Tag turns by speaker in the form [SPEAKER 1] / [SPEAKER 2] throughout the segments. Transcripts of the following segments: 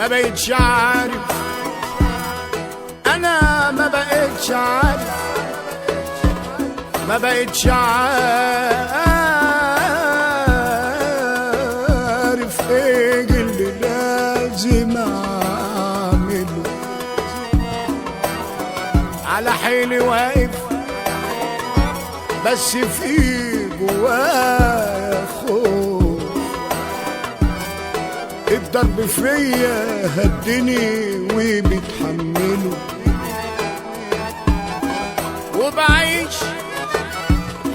[SPEAKER 1] ما بقتش عارف، انا ما بقتش عارف، ما بقتش عارف ايه اللي لازم اعمله. على حيلي واقف بس في جوايا خوف، الضرب فيا هدني وبتحمله، وبعيش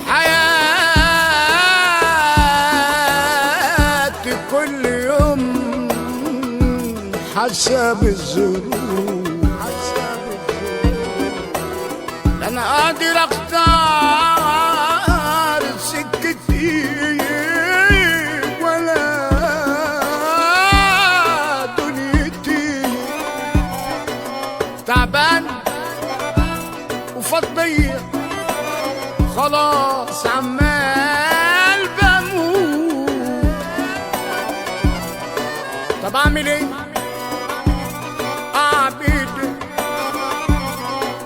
[SPEAKER 1] حياتي كل يوم حسب الظروف. انا قادر اختار سكتي ولا دنيتي، تعبان وفضية خلاص عمال بموت. طب اعمل ايه؟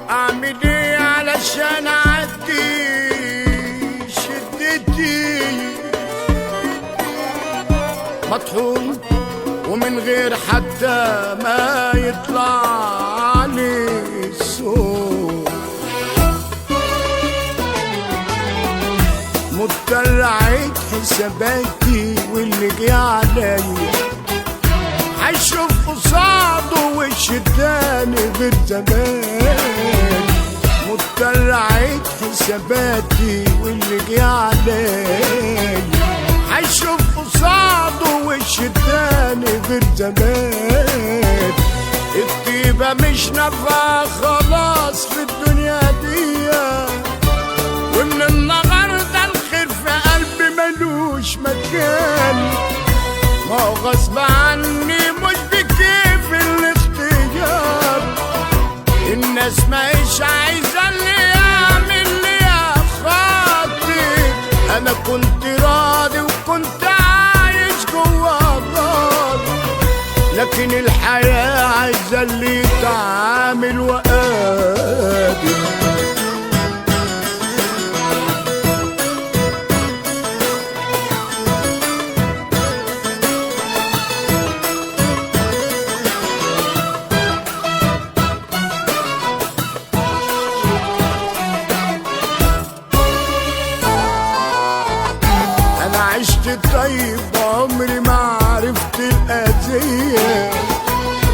[SPEAKER 1] اعمل ايه علشان اعدي شدتي؟ مطحون ومن غير حتى ما يطلع لي الصوت، مضطر اعيد حساباتي واللي جه عليا هشوف قصاده وش تاني غير زمان. مضطر اعيد حساباتي واللي جه عليا هشوف قصاده وش تاني غير زمان. الطيبة مش نافعة خلاص في الدنيا دي، ومن النهارده الخير في قلبي ملوش مكان. ما هو غصب عني مش بكيف الاختيار، الناس ماهيش عايزة اللي يعمل لي خاطر. انا كنت راضي وكنت عايش جوا نار، لكن الحياة عايزة اللي يتعامل وقادر. عشت طيب عمري ما عرفت الأذية،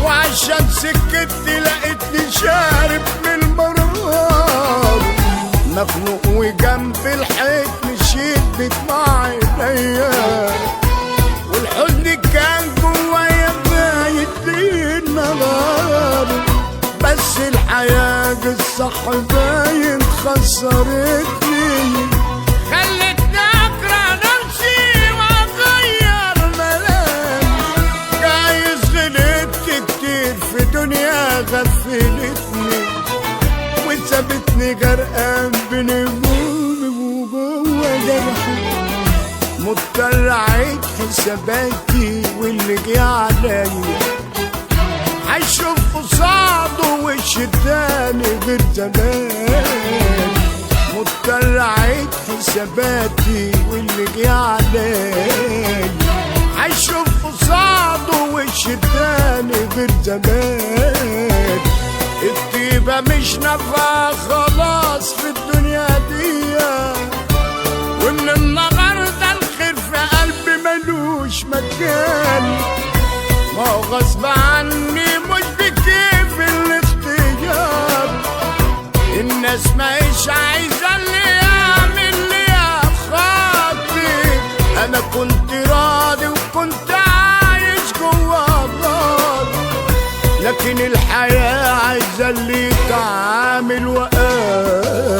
[SPEAKER 1] وعشان سكتي لقيتني شارب من المرار. مخنوق وجنب الحيط مشيت بدمع عينيا، والحزن كان جوايا بايت النهار. بس الحياة الصح باين خسرتني، دنيا غفلتني وسابتني غرقان بنجومي وجوه جرحي. مضطر اعيد حساباتي واللي جه عليا هشوف قصاده وش تاني غير زمان. مضطر اعيد حساباتي واللي جه عليا هشوف قصاده وش تاني غير زمان. الطيبة مش نافعة خلاص في الدنيا دي، ومن النهارده الخير في قلبي ملوش مكان. ما هو غصب عني مش بكيف الاختيار، الناس ماهيش عايزة اللي يعمل لي خاطر. انا كنت راضي وكنت عايش جوا نار، لكن الحياة عايزة اللي يتعامل وقادر.